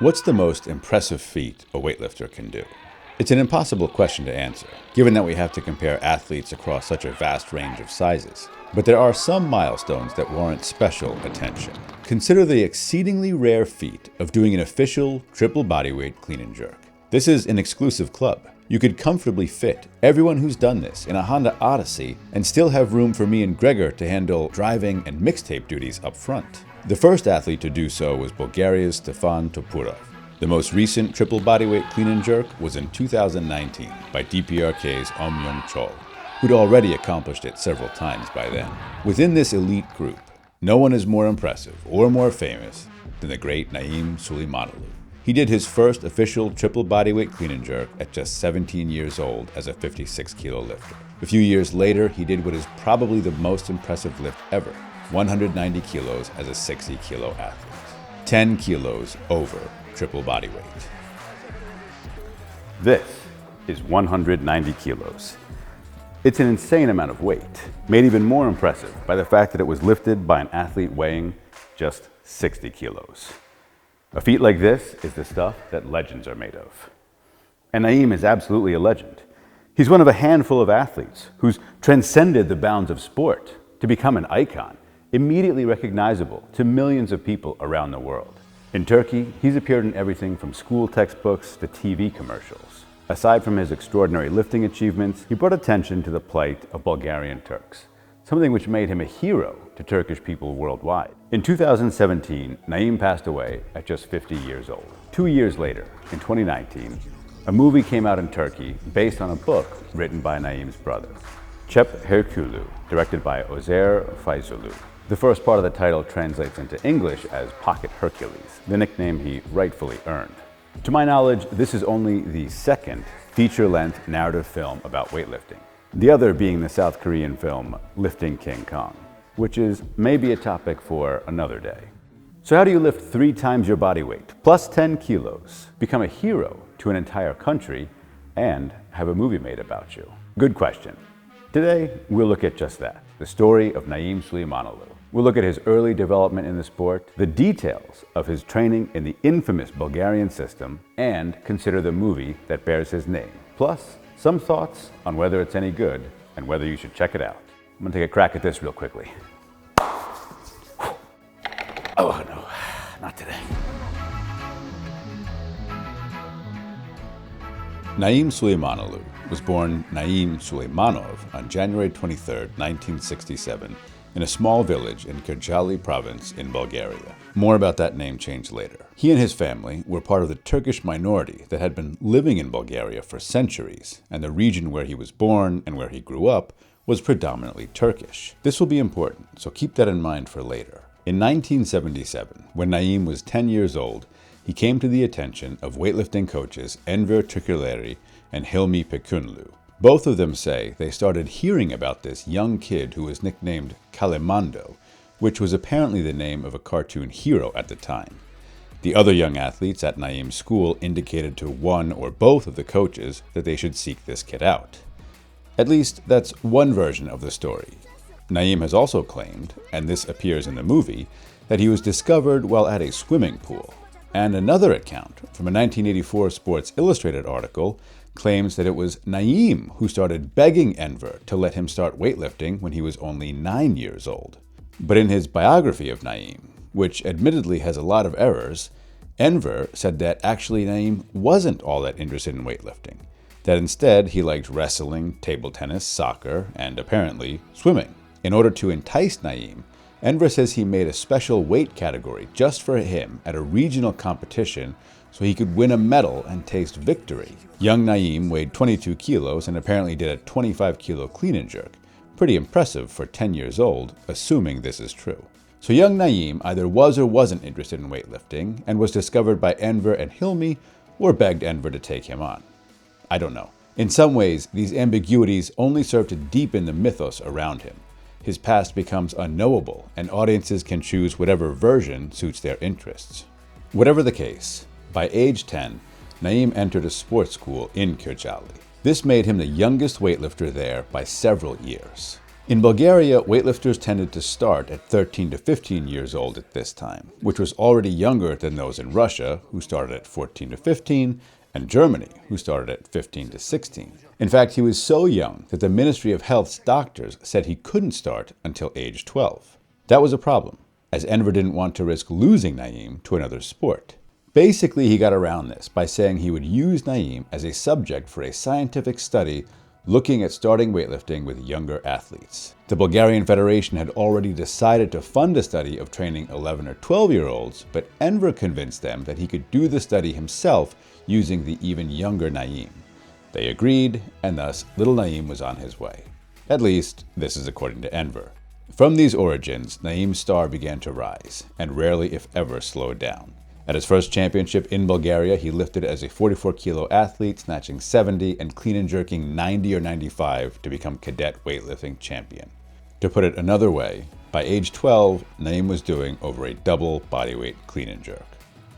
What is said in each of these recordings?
What's the most impressive feat a weightlifter can do? It's an impossible question to answer, given that we have to compare athletes across such a vast range of sizes. But there are some milestones that warrant special attention. Consider the exceedingly rare feat of doing an official triple bodyweight clean and jerk. This is an exclusive club. You could comfortably fit everyone who's done this in a Honda Odyssey and still have room for me and Gregor to handle driving and mixtape duties up front. The first athlete to do so was Bulgaria's Stefan Topurov. The most recent triple bodyweight clean and jerk was in 2019 by DPRK's Myung Chol, who'd already accomplished it several times by then. Within this elite group, no one is more impressive or more famous than the great Naim Süleymanoğlu. He did his first official triple bodyweight clean and jerk at just 17 years old as a 56-kilo lifter. A few years later, he did what is probably the most impressive lift ever, 190 kilos as a 60-kilo athlete. 10 kilos over triple bodyweight. This is 190 kilos. It's an insane amount of weight, made even more impressive by the fact that it was lifted by an athlete weighing just 60 kilos. A feat like this is the stuff that legends are made of. And Naim is absolutely a legend. He's one of a handful of athletes who's transcended the bounds of sport to become an icon, immediately recognizable to millions of people around the world. In Turkey, he's appeared in everything from school textbooks to TV commercials. Aside from his extraordinary lifting achievements, he brought attention to the plight of Bulgarian Turks, something which made him a hero to Turkish people worldwide. In 2017, Naim passed away at just 50 years old. 2 years later, in 2019, a movie came out in Turkey based on a book written by Naim's brother, Cep Herkülü, directed by Özer Fayzullu. The first part of the title translates into English as Pocket Hercules, the nickname he rightfully earned. To my knowledge, this is only the second feature-length narrative film about weightlifting, the other being the South Korean film Lifting King Kong, which is maybe a topic for another day. So how do you lift 3 times your body weight, plus 10 kilos, become a hero to an entire country, and have a movie made about you? Good question. Today, we'll look at just that, the story of Naim Süleymanoğlu. We'll look at his early development in the sport, the details of his training in the infamous Bulgarian system, and consider the movie that bears his name. Plus, some thoughts on whether it's any good and whether you should check it out. I'm gonna take a crack at this real quickly. Oh no, not today. Naim Süleymanoğlu was born Naim Süleymanov on January 23, 1967, in a small village in Kırşehir province in Bulgaria. More about that name change later. He and his family were part of the Turkish minority that had been living in Bulgaria for centuries, and the region where he was born and where he grew up was predominantly Turkish. This will be important, so keep that in mind for later. In 1977, when Naim was 10 years old, he came to the attention of weightlifting coaches Enver Türküleri and Hilmi Pekunlu. Both of them say they started hearing about this young kid who was nicknamed Kalemando, which was apparently the name of a cartoon hero at the time. The other young athletes at Naim's school indicated to one or both of the coaches that they should seek this kid out. At least, that's one version of the story. Naim has also claimed, and this appears in the movie, that he was discovered while at a swimming pool. And another account from a 1984 Sports Illustrated article claims that it was Naim who started begging Enver to let him start weightlifting when he was only 9 years old. But in his biography of Naim, which admittedly has a lot of errors, Enver said that actually Naim wasn't all that interested in weightlifting, that instead he liked wrestling, table tennis, soccer, and apparently swimming. In order to entice Naim, Enver says he made a special weight category just for him at a regional competition so he could win a medal and taste victory. Young Naim weighed 22 kilos and apparently did a 25-kilo clean and jerk. Pretty impressive for 10 years old, assuming this is true. So young Naim either was or wasn't interested in weightlifting and was discovered by Enver and Hilmi, or begged Enver to take him on. I don't know. In some ways, these ambiguities only serve to deepen the mythos around him. His past becomes unknowable, and audiences can choose whatever version suits their interests. Whatever the case, by age 10, Naim entered a sports school in Kırşehir. This made him the youngest weightlifter there by several years. In Bulgaria, weightlifters tended to start at 13 to 15 years old at this time, which was already younger than those in Russia, who started at 14 to 15, and Germany, who started at 15 to 16. In fact, he was so young that the Ministry of Health's doctors said he couldn't start until age 12. That was a problem, as Enver didn't want to risk losing Naim to another sport. Basically, he got around this by saying he would use Naim as a subject for a scientific study looking at starting weightlifting with younger athletes. The Bulgarian Federation had already decided to fund a study of training 11 or 12-year-olds, but Enver convinced them that he could do the study himself using the even younger Naim. They agreed, and thus little Naim was on his way. At least, this is according to Enver. From these origins, Naim's star began to rise, and rarely if ever slowed down. At his first championship in Bulgaria, he lifted as a 44-kilo athlete, snatching 70 and clean and jerking 90 or 95 to become cadet weightlifting champion. To put it another way, by age 12, Naim was doing over a double bodyweight clean and jerk.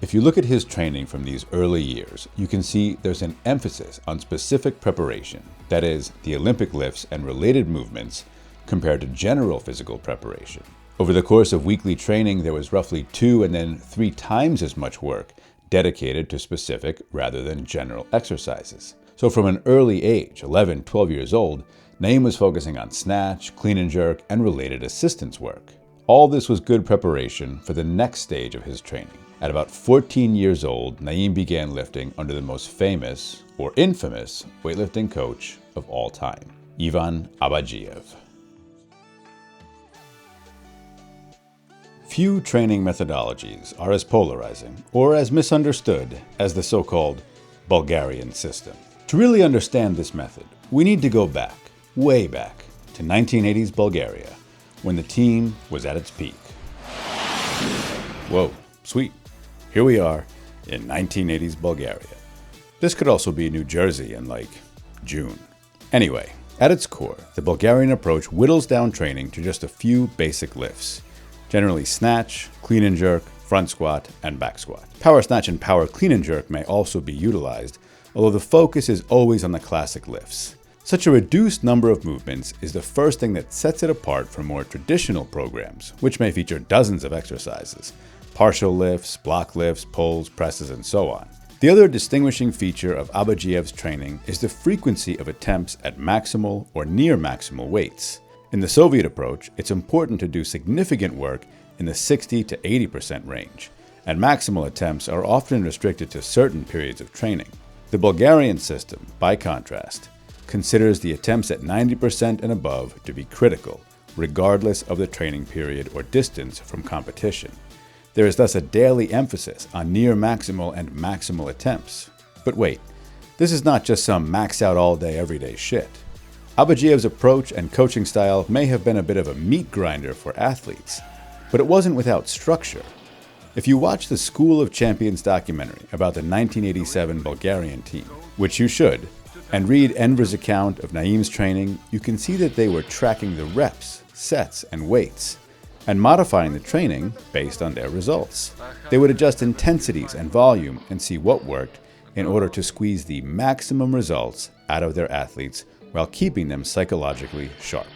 If you look at his training from these early years, you can see there's an emphasis on specific preparation, that is, the Olympic lifts and related movements, compared to general physical preparation. Over the course of weekly training, there was roughly 2 and then 3 times as much work dedicated to specific rather than general exercises. So from an early age, 11, 12 years old, Naim was focusing on snatch, clean and jerk, and related assistance work. All this was good preparation for the next stage of his training. At about 14 years old, Naim began lifting under the most famous, or infamous, weightlifting coach of all time, Ivan Abadjiev. Few training methodologies are as polarizing or as misunderstood as the so-called Bulgarian system. To really understand this method, we need to go back, way back, to 1980s Bulgaria, when the team was at its peak. Whoa, sweet. Here we are in 1980s Bulgaria. This could also be New Jersey in like June. Anyway, at its core, the Bulgarian approach whittles down training to just a few basic lifts. Generally snatch, clean and jerk, front squat, and back squat. Power snatch and power clean and jerk may also be utilized, although the focus is always on the classic lifts. Such a reduced number of movements is the first thing that sets it apart from more traditional programs, which may feature dozens of exercises, partial lifts, block lifts, pulls, presses, and so on. The other distinguishing feature of Abadjiev's training is the frequency of attempts at maximal or near maximal weights. In the Soviet approach, it's important to do significant work in the 60 to 80% range, and maximal attempts are often restricted to certain periods of training. The Bulgarian system, by contrast, considers the attempts at 90% and above to be critical, regardless of the training period or distance from competition. There is thus a daily emphasis on near maximal and maximal attempts. But wait, this is not just some max out all day everyday shit. Abadjiev's approach and coaching style may have been a bit of a meat grinder for athletes, but it wasn't without structure. If you watch the School of Champions documentary about the 1987 Bulgarian team, which you should, and read Enver's account of Naim's training, you can see that they were tracking the reps, sets, and weights, and modifying the training based on their results. They would adjust intensities and volume and see what worked in order to squeeze the maximum results out of their athletes while keeping them psychologically sharp.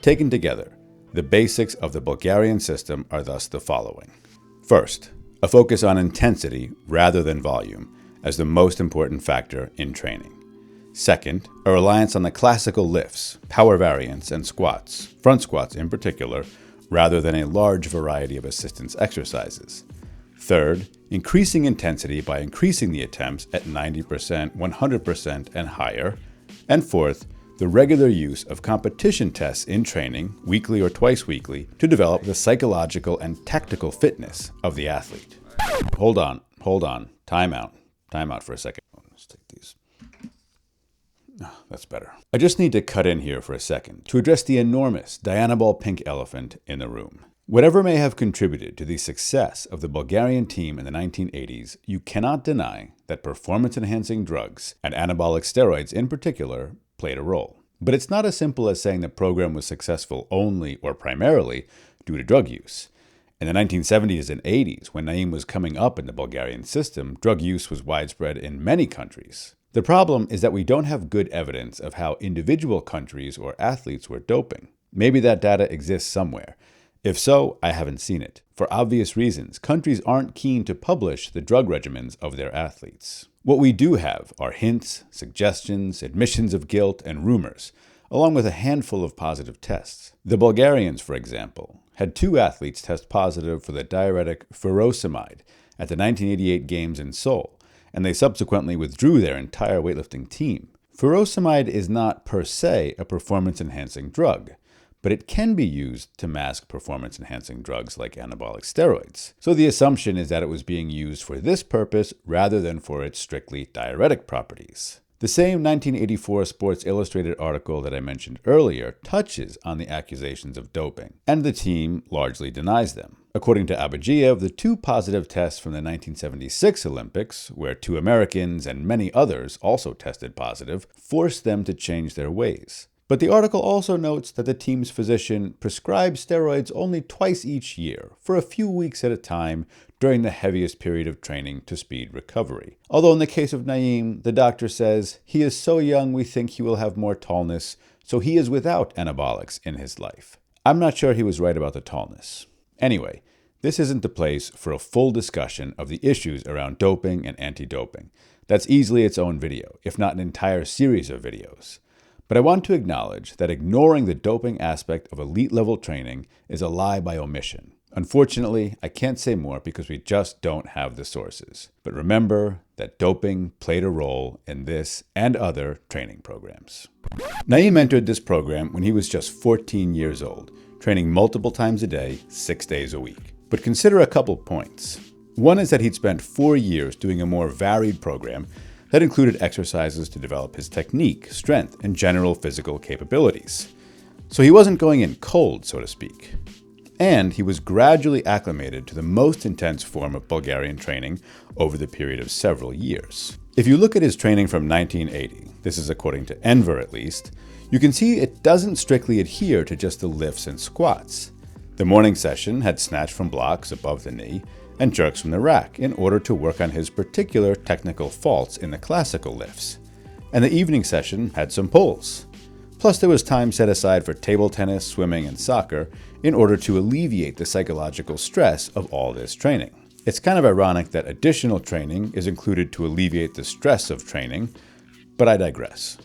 Taken together, the basics of the Bulgarian system are thus the following. First, a focus on intensity rather than volume as the most important factor in training. Second, a reliance on the classical lifts, power variants, and squats, front squats in particular, rather than a large variety of assistance exercises. Third, increasing intensity by increasing the attempts at 90%, 100%, and higher. And fourth, the regular use of competition tests in training, weekly or twice weekly, to develop the psychological and tactical fitness of the athlete. Hold on. Time out for a second. Let's take these. Oh, that's better. I just need to cut in here for a second to address the enormous Dianabol pink elephant in the room. Whatever may have contributed to the success of the Bulgarian team in the 1980s, you cannot deny that performance-enhancing drugs, and anabolic steroids in particular, played a role. But it's not as simple as saying the program was successful only or primarily due to drug use. In the 1970s and 80s, when Naim was coming up in the Bulgarian system, drug use was widespread in many countries. The problem is that we don't have good evidence of how individual countries or athletes were doping. Maybe that data exists somewhere. If so, I haven't seen it. For obvious reasons, countries aren't keen to publish the drug regimens of their athletes. What we do have are hints, suggestions, admissions of guilt, and rumors, along with a handful of positive tests. The Bulgarians, for example, had 2 athletes test positive for the diuretic furosemide at the 1988 Games in Seoul, and they subsequently withdrew their entire weightlifting team. Furosemide is not per se a performance-enhancing drug, but it can be used to mask performance-enhancing drugs like anabolic steroids. So the assumption is that it was being used for this purpose rather than for its strictly diuretic properties. The same 1984 Sports Illustrated article that I mentioned earlier touches on the accusations of doping, and the team largely denies them. According to Abagiev, the 2 positive tests from the 1976 Olympics, where 2 Americans and many others also tested positive, forced them to change their ways. But the article also notes that the team's physician prescribed steroids only twice each year, for a few weeks at a time, during the heaviest period of training to speed recovery. Although in the case of Naim, the doctor says, "He is so young we think he will have more tallness, so he is without anabolics in his life." I'm not sure he was right about the tallness. Anyway, this isn't the place for a full discussion of the issues around doping and anti-doping. That's easily its own video, if not an entire series of videos. But I want to acknowledge that ignoring the doping aspect of elite-level training is a lie by omission. Unfortunately, I can't say more because we just don't have the sources. But remember that doping played a role in this and other training programs. Naim entered this program when he was just 14 years old, training multiple times a day, 6 days a week. But consider a couple points. One is that he'd spent 4 years doing a more varied program that included exercises to develop his technique, strength, and general physical capabilities. So he wasn't going in cold, so to speak. And he was gradually acclimated to the most intense form of Bulgarian training over the period of several years. If you look at his training from 1980, this is according to Enver at least, you can see it doesn't strictly adhere to just the lifts and squats. The morning session had snatch from blocks above the knee and jerks from the rack in order to work on his particular technical faults in the classical lifts. And the evening session had some pulls. Plus there was time set aside for table tennis, swimming, and soccer in order to alleviate the psychological stress of all this training. It's kind of ironic that additional training is included to alleviate the stress of training, but I digress.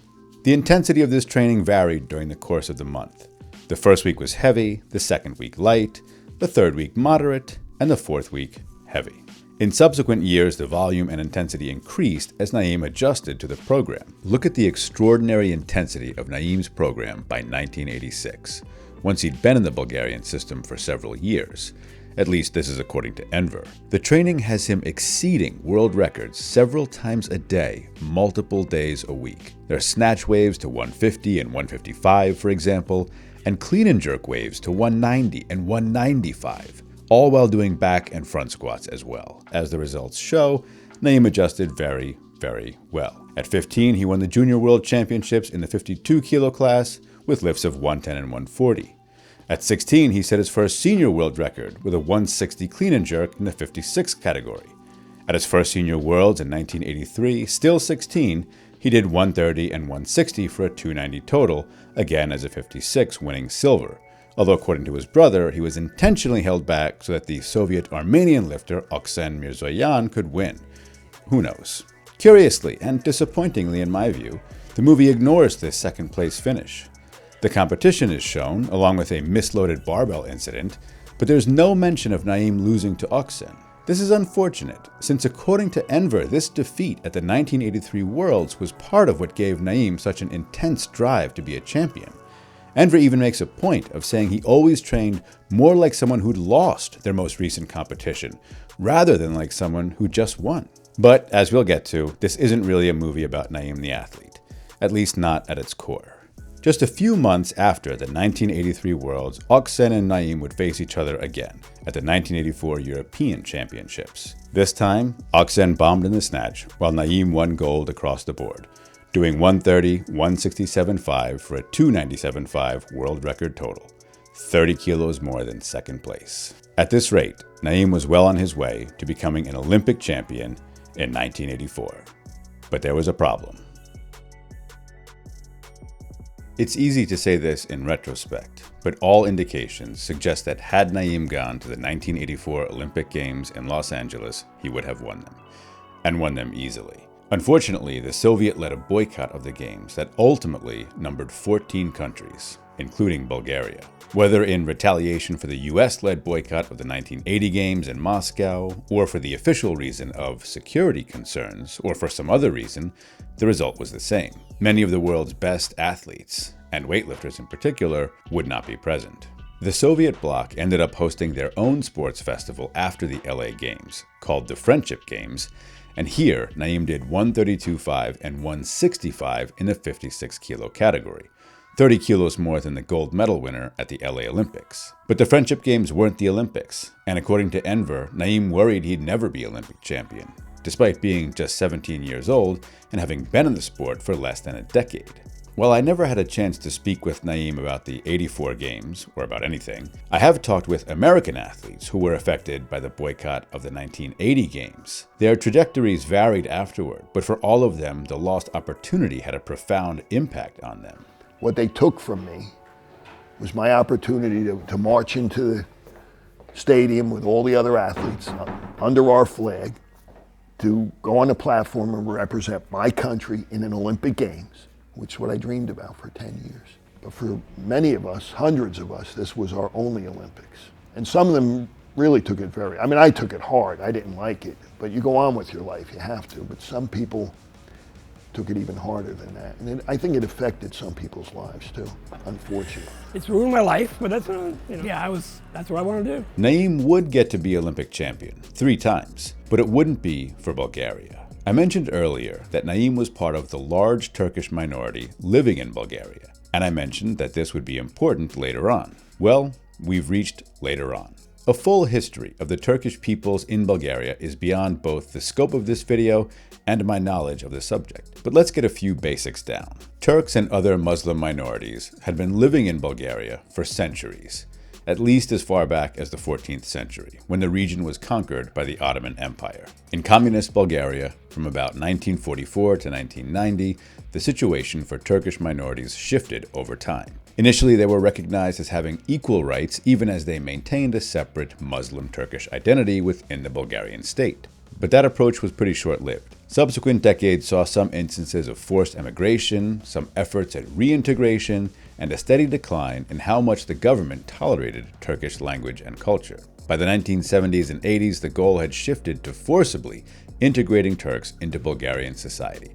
The intensity of this training varied during the course of the month. The first week was heavy, the second week light, the third week moderate, and the fourth week heavy. In subsequent years, the volume and intensity increased as Naim adjusted to the program. Look at the extraordinary intensity of Naim's program by 1986, once he'd been in the Bulgarian system for several years. At least this is according to Enver. The training has him exceeding world records several times a day, multiple days a week. There are snatch waves to 150 and 155, for example, and clean and jerk waves to 190 and 195. All while doing back and front squats as well. As the results show, Naim adjusted very, very well. At 15, he won the Junior World Championships in the 52 kilo class with lifts of 110 and 140. At 16, he set his first senior world record with a 160 clean and jerk in the 56 category. At his first senior worlds in 1983, still 16, he did 130 and 160 for a 290 total, again as a 56, winning silver. Although according to his brother, he was intentionally held back so that the Soviet Armenian lifter Oksen Mirzoyan could win. Who knows? Curiously, and disappointingly in my view, the movie ignores this second place finish. The competition is shown, along with a misloaded barbell incident, but there's no mention of Naim losing to Oksen. This is unfortunate, since according to Enver, this defeat at the 1983 Worlds was part of what gave Naim such an intense drive to be a champion. Enver even makes a point of saying he always trained more like someone who'd lost their most recent competition, rather than like someone who just won. But, as we'll get to, this isn't really a movie about Naim the athlete, at least not at its core. Just a few months after the 1983 Worlds, Oksen and Naim would face each other again at the 1984 European Championships. This time, Oksen bombed in the snatch, while Naim won gold across the board, doing 130, 167.5 for a 297.5 world record total, 30 kilos more than second place. At this rate, Naim was well on his way to becoming an Olympic champion in 1984. But there was a problem. It's easy to say this in retrospect, but all indications suggest that had Naim gone to the 1984 Olympic Games in Los Angeles, he would have won them, and won them easily. Unfortunately, the Soviet led a boycott of the Games that ultimately numbered 14 countries, including Bulgaria. Whether in retaliation for the US-led boycott of the 1980 Games in Moscow, or for the official reason of security concerns, or for some other reason, the result was the same. Many of the world's best athletes, and weightlifters in particular, would not be present. The Soviet bloc ended up hosting their own sports festival after the LA Games, called the Friendship Games, and here Naim did 132.5 and 165 in the 56 kilo category, 30 kilos more than the gold medal winner at the LA Olympics. But the Friendship Games weren't the Olympics, and according to Enver, Naim worried he'd never be Olympic champion, despite being just 17 years old and having been in the sport for less than a decade. While I never had a chance to speak with Naim about the 84 Games, or about anything, I have talked with American athletes who were affected by the boycott of the 1980 Games. Their trajectories varied afterward, but for all of them, the lost opportunity had a profound impact on them. What they took from me was my opportunity to march into the stadium with all the other athletes under our flag, to go on a platform and represent my country in an Olympic Games, which is what I dreamed about for 10 years. But for many of us, hundreds of us, this was our only Olympics. And some of them really took it I took it hard, I didn't like it, but you go on with your life, you have to. But some people took it even harder than that. And I think it affected some people's lives too, unfortunately. It's ruined my life, but that's what I want to do. Naim would get to be Olympic champion 3 times, but it wouldn't be for Bulgaria. I mentioned earlier that Naim was part of the large Turkish minority living in Bulgaria, and I mentioned that this would be important later on. Well, we've reached later on. A full history of the Turkish peoples in Bulgaria is beyond both the scope of this video and my knowledge of the subject, but let's get a few basics down. Turks and other Muslim minorities had been living in Bulgaria for centuries, at least as far back as the 14th century, when the region was conquered by the Ottoman Empire. In communist Bulgaria, from about 1944 to 1990, the situation for Turkish minorities shifted over time. Initially, they were recognized as having equal rights, even as they maintained a separate Muslim Turkish identity within the Bulgarian state. But that approach was pretty short-lived. Subsequent decades saw some instances of forced emigration, some efforts at reintegration, and a steady decline in how much the government tolerated Turkish language and culture. By the 1970s and 80s, the goal had shifted to forcibly integrating Turks into Bulgarian society,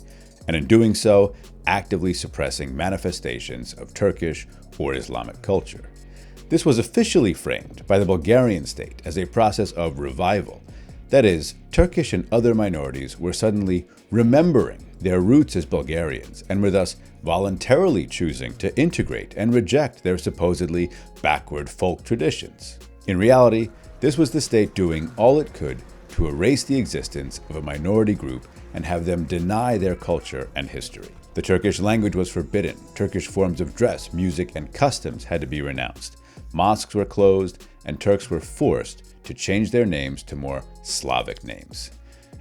and in doing so, actively suppressing manifestations of Turkish or Islamic culture. This was officially framed by the Bulgarian state as a process of revival. That is, Turkish and other minorities were suddenly remembering their roots as Bulgarians and were thus voluntarily choosing to integrate and reject their supposedly backward folk traditions. In reality, this was the state doing all it could to erase the existence of a minority group and have them deny their culture and history. The Turkish language was forbidden, Turkish forms of dress, music, and customs had to be renounced, mosques were closed, and Turks were forced to change their names to more Slavic names.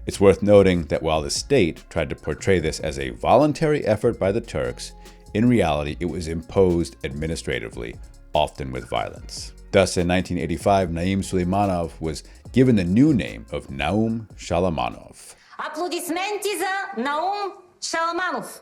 It's worth noting that while the state tried to portray this as a voluntary effort by the Turks, in reality it was imposed administratively, often with violence. Thus, in 1985, Naim Süleymanoğlu was given the new name of Naim Süleymanoğlu. Аплодисменти за Наум Шаламанов.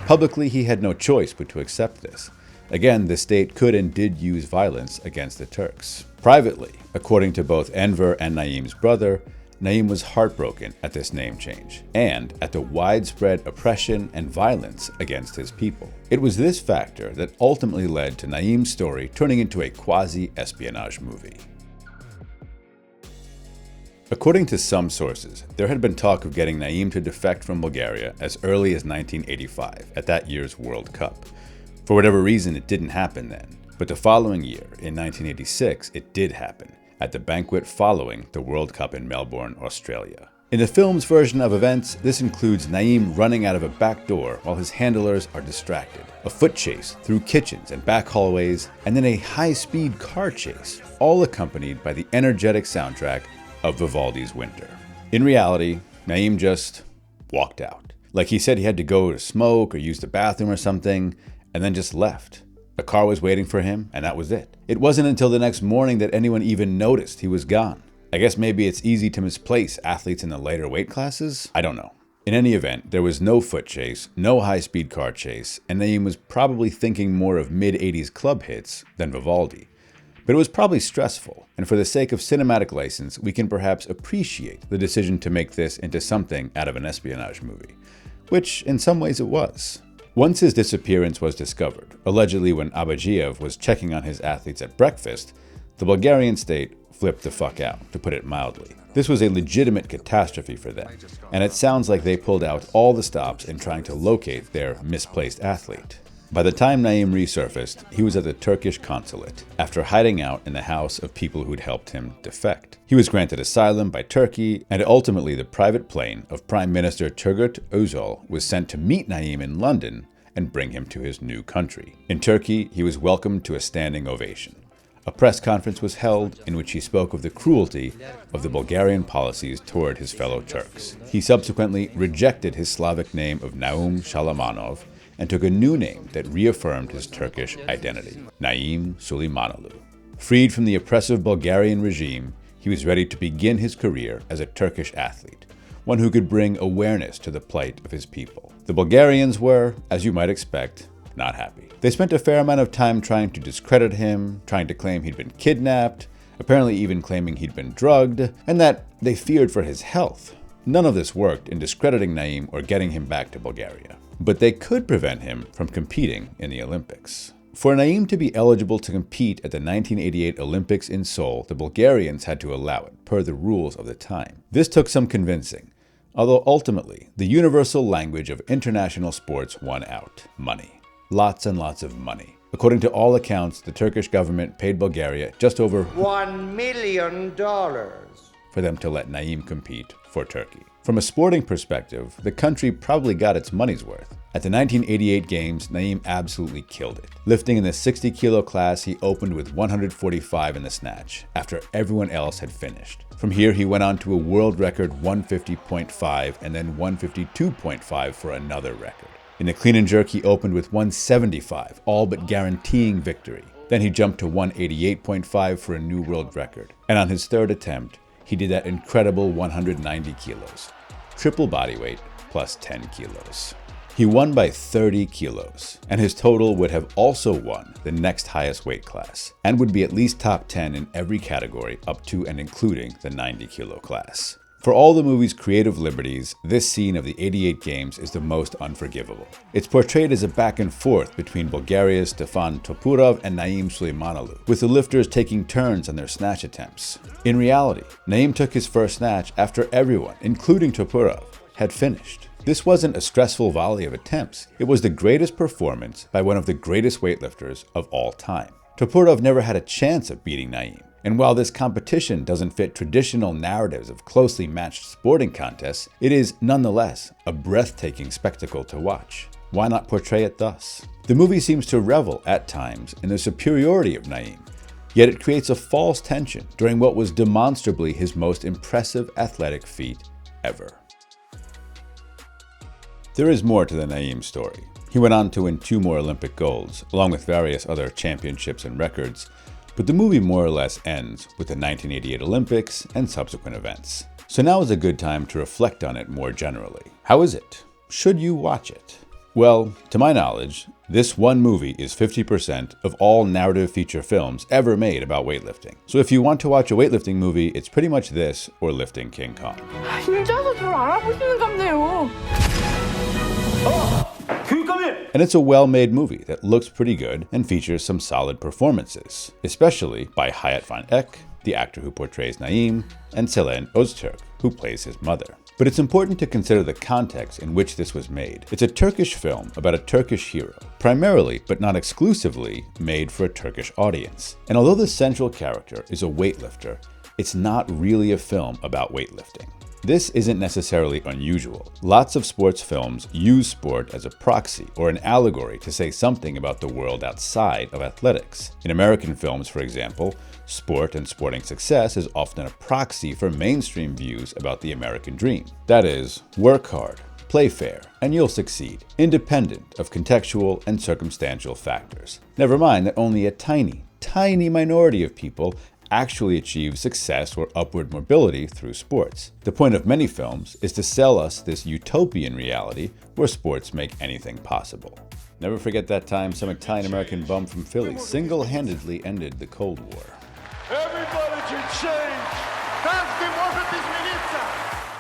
Publicly, he had no choice but to accept this. Again, the state could and did use violence against the Turks. Privately, according to both Enver and Naim's brother, Naim was heartbroken at this name change and at the widespread oppression and violence against his people. It was this factor that ultimately led to Naim's story turning into a quasi-espionage movie. According to some sources, there had been talk of getting Naim to defect from Bulgaria as early as 1985 at that year's World Cup. For whatever reason, it didn't happen then. But the following year, in 1986, it did happen, at the banquet following the World Cup in Melbourne, Australia. In the film's version of events, this includes Naim running out of a back door while his handlers are distracted, a foot chase through kitchens and back hallways, and then a high-speed car chase, all accompanied by the energetic soundtrack of Vivaldi's Winter. In reality, Naim just walked out. Like he said he had to go to smoke or use the bathroom or something, and then just left. A car was waiting for him, and that was it. It wasn't until the next morning that anyone even noticed he was gone. I guess maybe it's easy to misplace athletes in the lighter weight classes? I don't know. In any event, there was no foot chase, no high-speed car chase, and Naim was probably thinking more of mid-80s club hits than Vivaldi. But it was probably stressful, and for the sake of cinematic license, we can perhaps appreciate the decision to make this into something out of an espionage movie, which in some ways it was. Once his disappearance was discovered, allegedly when Abadjiev was checking on his athletes at breakfast, the Bulgarian state flipped the fuck out, to put it mildly. This was a legitimate catastrophe for them, and it sounds like they pulled out all the stops in trying to locate their misplaced athlete. By the time Naim resurfaced, he was at the Turkish consulate, after hiding out in the house of people who'd helped him defect. He was granted asylum by Turkey, and ultimately the private plane of Prime Minister Turgut Özal was sent to meet Naim in London and bring him to his new country. In Turkey, he was welcomed to a standing ovation. A press conference was held in which he spoke of the cruelty of the Bulgarian policies toward his fellow Turks. He subsequently rejected his Slavic name of Naum Süleymanoğlu and took a new name that reaffirmed his Turkish identity, Naim Süleymanoğlu. Freed from the oppressive Bulgarian regime, he was ready to begin his career as a Turkish athlete, one who could bring awareness to the plight of his people. The Bulgarians were, as you might expect, not happy. They spent a fair amount of time trying to discredit him, trying to claim he'd been kidnapped, apparently even claiming he'd been drugged, and that they feared for his health. None of this worked in discrediting Naim or getting him back to Bulgaria. But they could prevent him from competing in the Olympics. For Naim to be eligible to compete at the 1988 Olympics in Seoul, the Bulgarians had to allow it, per the rules of the time. This took some convincing, although ultimately, the universal language of international sports won out: money. Lots and lots of money. According to all accounts, the Turkish government paid Bulgaria just over $1 million for them to let Naim compete for Turkey. From a sporting perspective, the country probably got its money's worth. At the 1988 Games, Naim absolutely killed it. Lifting in the 60-kilo class, he opened with 145 in the snatch, after everyone else had finished. From here, he went on to a world record 150.5 and then 152.5 for another record. In the clean and jerk, he opened with 175, all but guaranteeing victory. Then he jumped to 188.5 for a new world record. And on his third attempt, he did that incredible 190 kilos. Triple body weight plus 10 kilos. He won by 30 kilos, and his total would have also won the next highest weight class, and would be at least top 10 in every category up to and including the 90-kilo class. For all the movie's creative liberties, this scene of the 88 Games is the most unforgivable. It's portrayed as a back and forth between Bulgaria's Stefan Topurov and Naim Süleymanoğlu, with the lifters taking turns on their snatch attempts. In reality, Naim took his first snatch after everyone, including Topurov, had finished. This wasn't a stressful volley of attempts. It was the greatest performance by one of the greatest weightlifters of all time. Topurov never had a chance of beating Naim. And while this competition doesn't fit traditional narratives of closely matched sporting contests, it is nonetheless a breathtaking spectacle to watch. Why not portray it thus? The movie seems to revel at times in the superiority of Naim, yet it creates a false tension during what was demonstrably his most impressive athletic feat ever. There is more to the Naim story. He went on to win 2 more Olympic golds, along with various other championships and records, but the movie more or less ends with the 1988 Olympics and subsequent events. So now is a good time to reflect on it more generally. How is it? Should you watch it? Well, to my knowledge, this one movie is 50% of all narrative feature films ever made about weightlifting. So if you want to watch a weightlifting movie, it's pretty much this or Lifting King Kong. 앉아서 뭘 알아보시는 갑네요. And it's a well-made movie that looks pretty good and features some solid performances, especially by Hayat Van Eck, the actor who portrays Naim, and Selen Öztürk, who plays his mother. But it's important to consider the context in which this was made. It's a Turkish film about a Turkish hero, primarily, but not exclusively, made for a Turkish audience. And although the central character is a weightlifter, it's not really a film about weightlifting. This isn't necessarily unusual. Lots of sports films use sport as a proxy or an allegory to say something about the world outside of athletics. In American films, for example, sport and sporting success is often a proxy for mainstream views about the American dream. That is, work hard, play fair, and you'll succeed, independent of contextual and circumstantial factors. Never mind that only a tiny minority of people actually achieve success or upward mobility through sports. The point of many films is to sell us this utopian reality where sports make anything possible. Never forget that time some Italian-American bum from Philly single-handedly ended the Cold War. Everybody should change.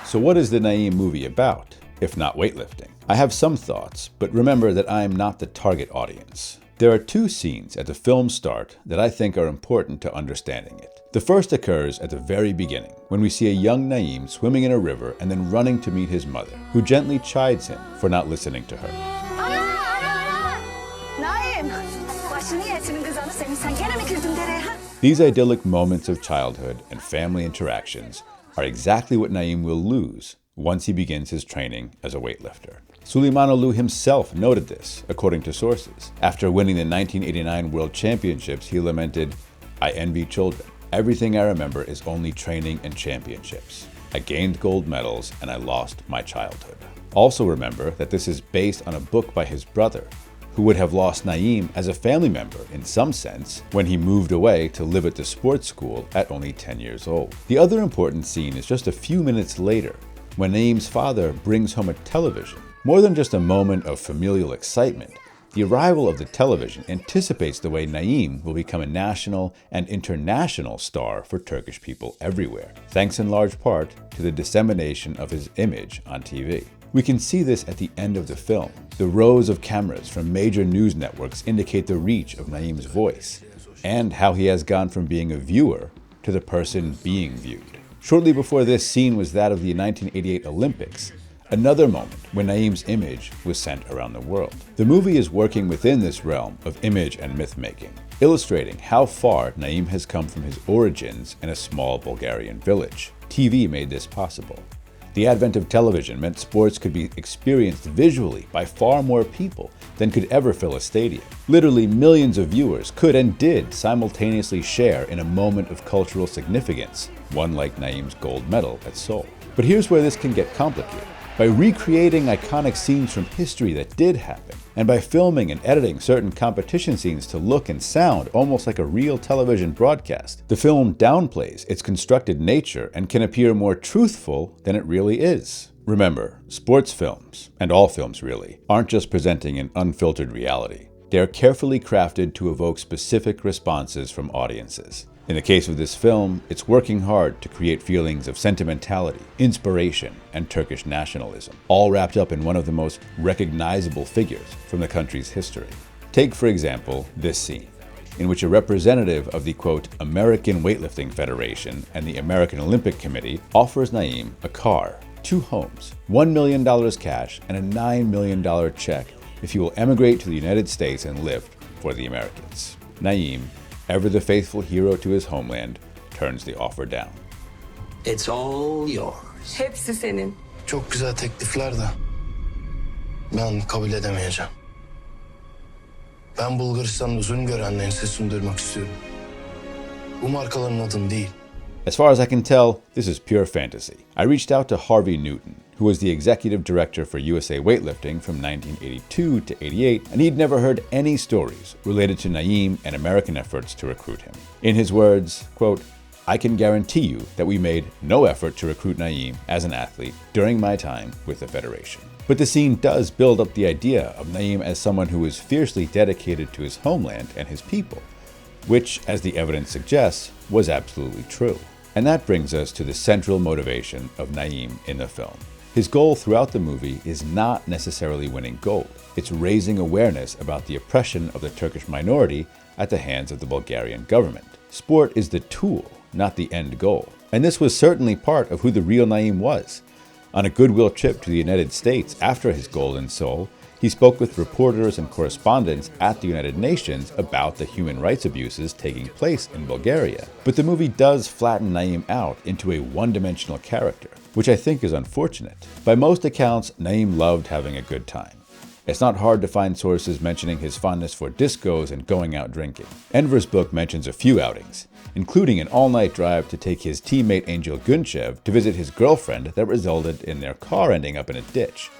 So what is the Naim movie about, if not weightlifting? I have some thoughts, but remember that I am not the target audience. There are two scenes at the film's start that I think are important to understanding it. The first occurs at the very beginning, when we see a young Naim swimming in a river and then running to meet his mother, who gently chides him for not listening to her. Naim! These idyllic moments of childhood and family interactions are exactly what Naim will lose once he begins his training as a weightlifter. Süleymanoğlu himself noted this, according to sources. After winning the 1989 World Championships, he lamented, "I envy children. Everything I remember is only training and championships. I gained gold medals and I lost my childhood." Also remember that this is based on a book by his brother, who would have lost Naim as a family member in some sense when he moved away to live at the sports school at only 10 years old. The other important scene is just a few minutes later, when Naim's father brings home a television. More than just a moment of familial excitement, the arrival of the television anticipates the way Naim will become a national and international star for Turkish people everywhere, thanks in large part to the dissemination of his image on TV. We can see this at the end of the film. The rows of cameras from major news networks indicate the reach of Naim's voice, and how he has gone from being a viewer to the person being viewed. Shortly before this scene was that of the 1988 Olympics, another moment when Naim's image was sent around the world. The movie is working within this realm of image and myth-making, illustrating how far Naim has come from his origins in a small Bulgarian village. TV made this possible. The advent of television meant sports could be experienced visually by far more people than could ever fill a stadium. Literally millions of viewers could and did simultaneously share in a moment of cultural significance, one like Naim's gold medal at Seoul. But here's where this can get complicated. By recreating iconic scenes from history that did happen, and by filming and editing certain competition scenes to look and sound almost like a real television broadcast, the film downplays its constructed nature and can appear more truthful than it really is. Remember, sports films, and all films really, aren't just presenting an unfiltered reality. They are carefully crafted to evoke specific responses from audiences. In the case of this film, it's working hard to create feelings of sentimentality, inspiration, and Turkish nationalism, all wrapped up in one of the most recognizable figures from the country's history. Take, for example, this scene, in which a representative of the, quote, American Weightlifting Federation and the American Olympic Committee offers Naim a car, 2 homes, $1 million cash, and a $9 million check if he will emigrate to the United States and lift for the Americans. Naim, ever the faithful hero to his homeland, turns the offer down. It's all yours. Hepsi senin. Çok güzel teklifler de ben kabul edemeyeceğim. Ben Bulgaristan'da zulüm görenlerin sesini duyurmak istiyorum. Bu markaların adını değil. As far as I can tell, this is pure fantasy. I reached out to Harvey Newton, who was the executive director for USA Weightlifting from 1982 to 88, and he'd never heard any stories related to Naim and American efforts to recruit him. In his words, quote, "I can guarantee you that we made no effort to recruit Naim as an athlete during my time with the Federation." But the scene does build up the idea of Naim as someone who is fiercely dedicated to his homeland and his people, which, as the evidence suggests, was absolutely true. And that brings us to the central motivation of Naim in the film. His goal throughout the movie is not necessarily winning gold. It's raising awareness about the oppression of the Turkish minority at the hands of the Bulgarian government. Sport is the tool, not the end goal. And this was certainly part of who the real Naim was. On a goodwill trip to the United States after his gold in Seoul, he spoke with reporters and correspondents at the United Nations about the human rights abuses taking place in Bulgaria. But the movie does flatten Naim out into a one-dimensional character, which I think is unfortunate. By most accounts, Naim loved having a good time. It's not hard to find sources mentioning his fondness for discos and going out drinking. Enver's book mentions a few outings, including an all-night drive to take his teammate Angel Gunchev to visit his girlfriend that resulted in their car ending up in a ditch.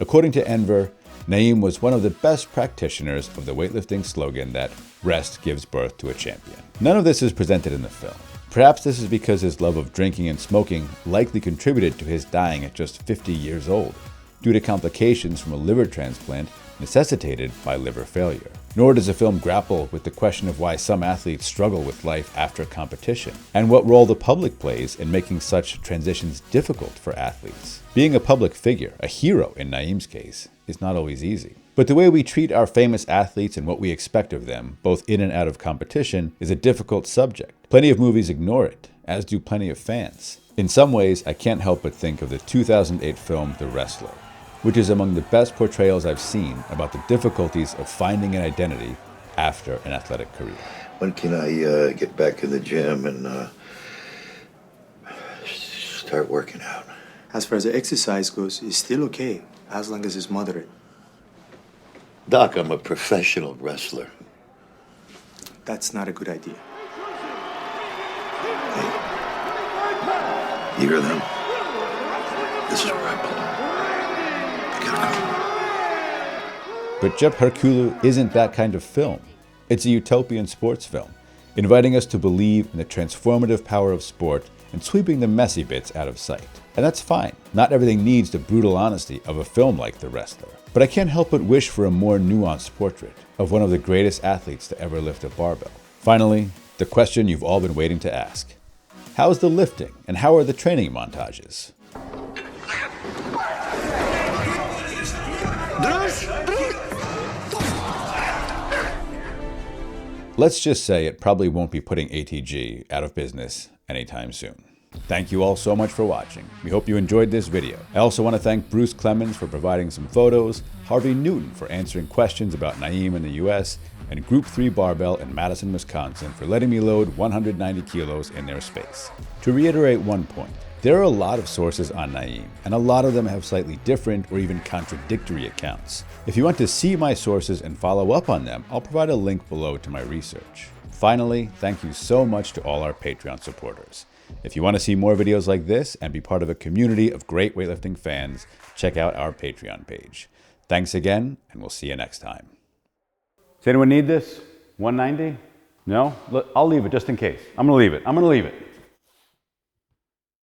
According to Enver, Naim was one of the best practitioners of the weightlifting slogan that rest gives birth to a champion. None of this is presented in the film. Perhaps this is because his love of drinking and smoking likely contributed to his dying at just 50 years old, due to complications from a liver transplant necessitated by liver failure. Nor does the film grapple with the question of why some athletes struggle with life after competition, and what role the public plays in making such transitions difficult for athletes. Being a public figure, a hero in Naim's case, is not always easy. But the way we treat our famous athletes and what we expect of them, both in and out of competition, is a difficult subject. Plenty of movies ignore it, as do plenty of fans. In some ways, I can't help but think of the 2008 film The Wrestler, which is among the best portrayals I've seen about the difficulties of finding an identity after an athletic career. When can I get back in the gym and start working out? As far as the exercise goes, it's still okay, as long as it's moderate. Doc, I'm a professional wrestler. That's not a good idea. You hear them? This is where I belong. But Cep Hercule isn't that kind of film. It's a utopian sports film, inviting us to believe in the transformative power of sport and sweeping the messy bits out of sight. And that's fine. Not everything needs the brutal honesty of a film like The Wrestler. But I can't help but wish for a more nuanced portrait of one of the greatest athletes to ever lift a barbell. Finally, the question you've all been waiting to ask. How's the lifting and how are the training montages? Let's just say it probably won't be putting ATG out of business anytime soon. Thank you all so much for watching. We hope you enjoyed this video. I also want to thank Bruce Clemens for providing some photos, Harvey Newton for answering questions about Naim in the US, and Group 3 Barbell in Madison, Wisconsin for letting me load 190 kilos in their space. To reiterate one point, there are a lot of sources on Naim, and a lot of them have slightly different or even contradictory accounts. If you want to see my sources and follow up on them, I'll provide a link below to my research. Finally, thank you so much to all our Patreon supporters. If you want to see more videos like this and be part of a community of great weightlifting fans, check out our Patreon page. Thanks again, and we'll see you next time. Does anyone need this? 190? No? I'll leave it just in case. I'm going to leave it.